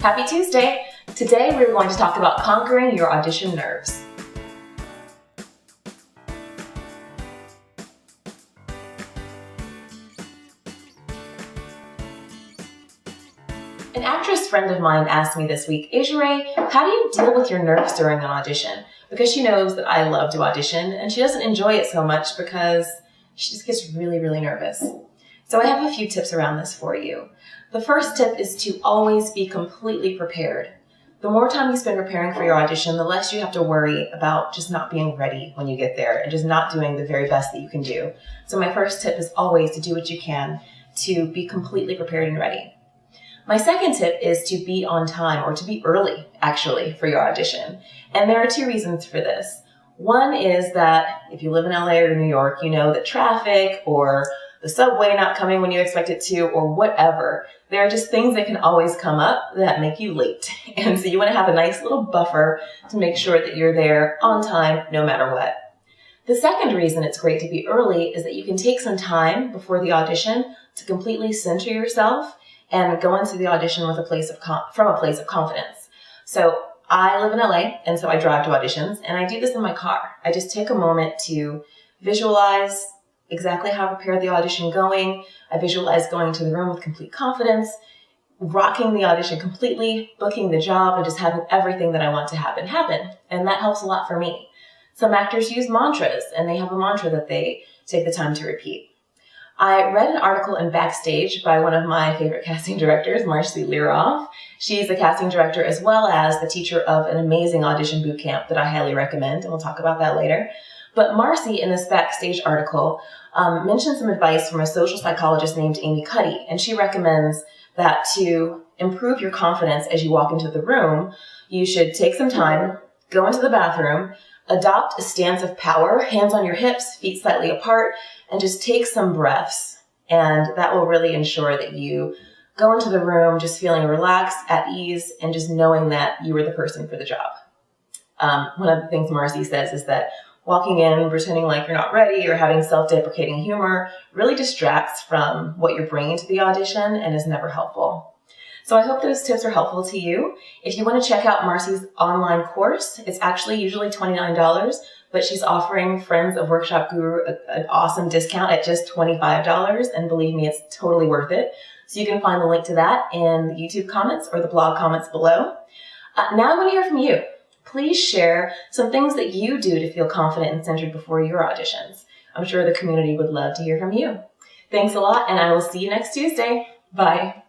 Happy Tuesday! Today we're going to talk about conquering your audition nerves. An actress friend of mine asked me this week, Ray, how do you deal with your nerves during an audition? Because she knows that I love to audition and she doesn't enjoy it so much because she just gets really nervous. So I have a few tips around this for you. The first tip is to always be completely prepared. The more time you spend preparing for your audition, the less you have to worry about just not being ready when you get there and just not doing the very best that you can do. So my first tip is always to do what you can to be completely prepared and ready. My second tip is to be on time, or to be early, actually, for your audition. And there are two reasons for this. One is that if you live in LA or New York, you know that traffic or the subway not coming when you expect it to, or whatever, there are just things that can always come up that make you late. And so you want to have a nice little buffer to make sure that you're there on time no matter what. The second reason it's great to be early is that you can take some time before the audition to completely center yourself and go into the audition with from a place of confidence. So I live in LA, and so I drive to auditions, and I do this in my car. I just take a moment to visualize exactly how prepared the audition going. I visualize going to the room with complete confidence, rocking the audition completely, booking the job, and just having everything that I want to happen. And that helps a lot for me. Some actors use mantras, and they have a mantra that they take the time to repeat. I read an article in Backstage by one of my favorite casting directors, Marcy Learoff. She's a casting director as well as the teacher of an amazing audition boot camp that I highly recommend, and we'll talk about that later. But Marcy, in this Backstage article, mentioned some advice from a social psychologist named Amy Cuddy, and she recommends that to improve your confidence as you walk into the room, you should take some time, go into the bathroom, adopt a stance of power, hands on your hips, feet slightly apart, and just take some breaths. And that will really ensure that you go into the room just feeling relaxed, at ease, and just knowing that you were the person for the job. One of the things Marcy says is that walking in, pretending like you're not ready, or having self-deprecating humor really distracts from what you're bringing to the audition and is never helpful. So I hope those tips are helpful to you. If you want to check out Marcy's online course, it's actually usually $29, but she's offering Friends of Workshop Guru an awesome discount at just $25, and believe me, it's totally worth it. So you can find the link to that in the YouTube comments or the blog comments below. Now I want to hear from you. Please share some things that you do to feel confident and centered before your auditions. I'm sure the community would love to hear from you. Thanks a lot, and I will see you next Tuesday. Bye.